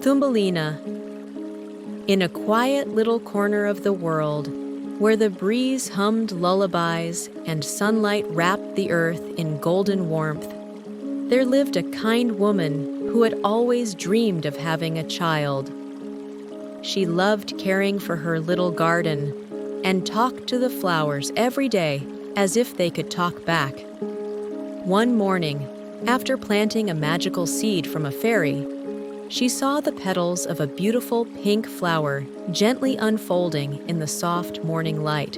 Thumbelina. In a quiet little corner of the world, where the breeze hummed lullabies and sunlight wrapped the earth in golden warmth, there lived a kind woman who had always dreamed of having a child. She loved caring for her little garden and talked to the flowers every day as if they could talk back. One morning, after planting a magical seed from a fairy, she saw the petals of a beautiful pink flower gently unfolding in the soft morning light.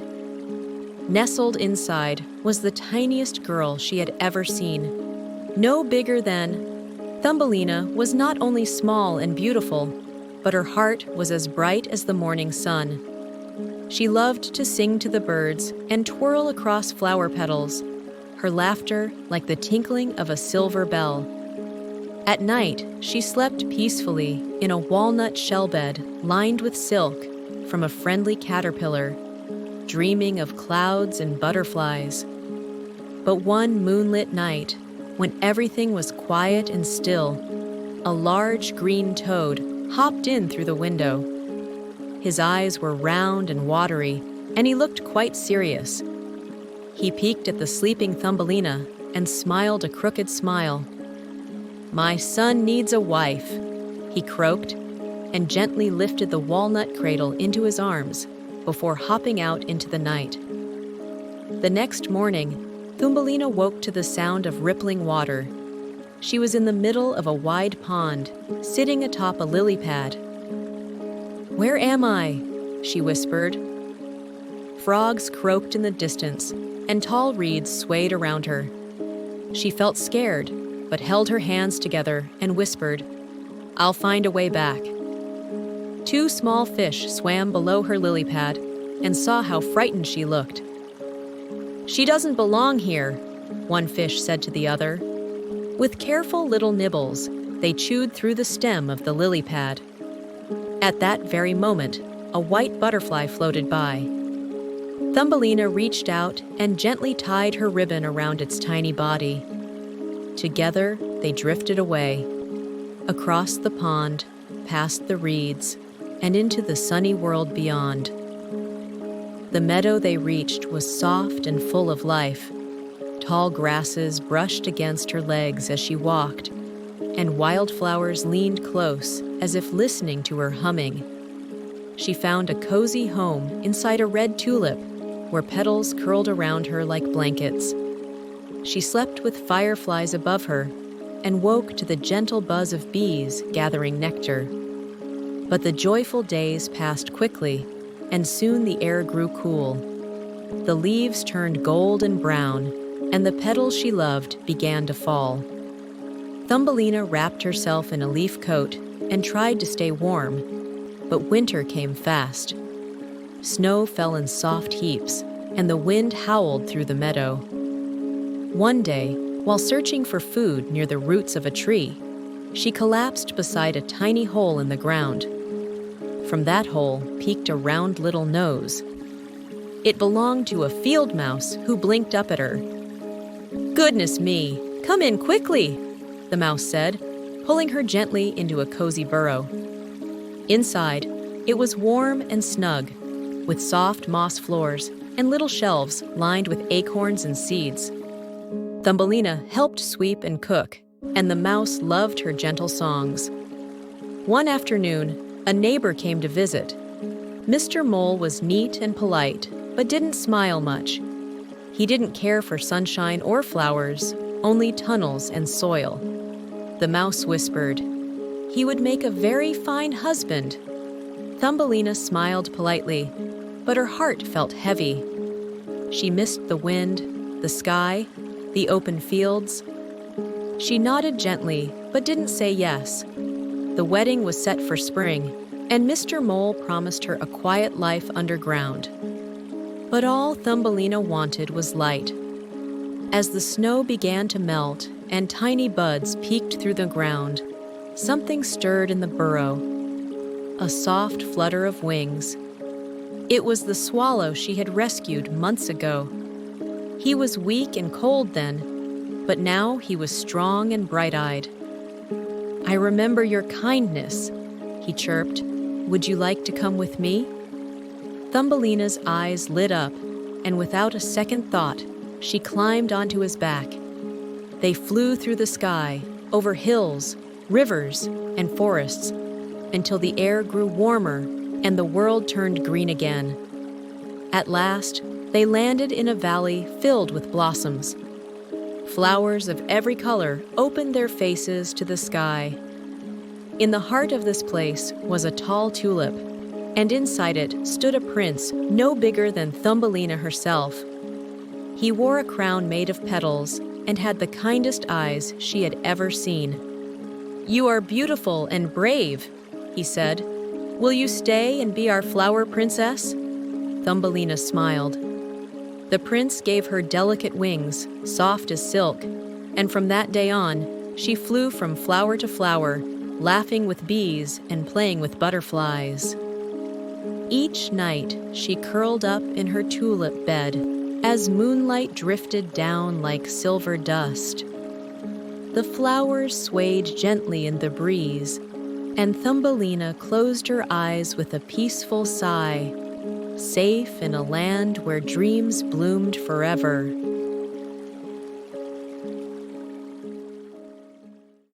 Nestled inside was the tiniest girl she had ever seen. No bigger than... Thumbelina was not only small and beautiful, but her heart was as bright as the morning sun. She loved to sing to the birds and twirl across flower petals, her laughter like the tinkling of a silver bell. At night, she slept peacefully in a walnut shell bed lined with silk from a friendly caterpillar, dreaming of clouds and butterflies. But one moonlit night, when everything was quiet and still, a large green toad hopped in through the window. His eyes were round and watery, and he looked quite serious. He peeked at the sleeping Thumbelina and smiled a crooked smile. "My son needs a wife," he croaked, and gently lifted the walnut cradle into his arms before hopping out into the night. The next morning, Thumbelina woke to the sound of rippling water. She was in the middle of a wide pond, sitting atop a lily pad. "Where am I?" she whispered. Frogs croaked in the distance, and tall reeds swayed around her. She felt scared, but held her hands together and whispered, "I'll find a way back." Two small fish swam below her lily pad and saw how frightened she looked. "She doesn't belong here," one fish said to the other. With careful little nibbles, they chewed through the stem of the lily pad. At that very moment, a white butterfly floated by. Thumbelina reached out and gently tied her ribbon around its tiny body. Together, they drifted away, across the pond, past the reeds, and into the sunny world beyond. The meadow they reached was soft and full of life. Tall grasses brushed against her legs as she walked, and wildflowers leaned close as if listening to her humming. She found a cozy home inside a red tulip, where petals curled around her like blankets. She slept with fireflies above her and woke to the gentle buzz of bees gathering nectar. But the joyful days passed quickly, and soon the air grew cool. The leaves turned gold and brown, and the petals she loved began to fall. Thumbelina wrapped herself in a leaf coat and tried to stay warm, but winter came fast. Snow fell in soft heaps, and the wind howled through the meadow. One day, while searching for food near the roots of a tree, she collapsed beside a tiny hole in the ground. From that hole peeked a round little nose. It belonged to a field mouse who blinked up at her. "Goodness me, come in quickly," the mouse said, pulling her gently into a cozy burrow. Inside, it was warm and snug, with soft moss floors and little shelves lined with acorns and seeds. Thumbelina helped sweep and cook, and the mouse loved her gentle songs. One afternoon, a neighbor came to visit. Mr. Mole was neat and polite, but didn't smile much. He didn't care for sunshine or flowers, only tunnels and soil. The mouse whispered, "He would make a very fine husband." Thumbelina smiled politely, but her heart felt heavy. She missed the wind, the sky, the open fields. She nodded gently, but didn't say yes. The wedding was set for spring, and Mr. Mole promised her a quiet life underground. But all Thumbelina wanted was light. As the snow began to melt and tiny buds peeked through the ground, something stirred in the burrow. A soft flutter of wings. It was the swallow she had rescued months ago. He was weak and cold then, but now he was strong and bright-eyed. "I remember your kindness," he chirped. "Would you like to come with me?" Thumbelina's eyes lit up, and without a second thought, she climbed onto his back. They flew through the sky, over hills, rivers, and forests, until the air grew warmer and the world turned green again. At last, they landed in a valley filled with blossoms. Flowers of every color opened their faces to the sky. In the heart of this place was a tall tulip, and inside it stood a prince no bigger than Thumbelina herself. He wore a crown made of petals and had the kindest eyes she had ever seen. "You are beautiful and brave," he said. "Will you stay and be our flower princess?" Thumbelina smiled. The prince gave her delicate wings, soft as silk, and from that day on, she flew from flower to flower, laughing with bees and playing with butterflies. Each night, she curled up in her tulip bed as moonlight drifted down like silver dust. The flowers swayed gently in the breeze, and Thumbelina closed her eyes with a peaceful sigh, safe in a land where dreams bloomed forever.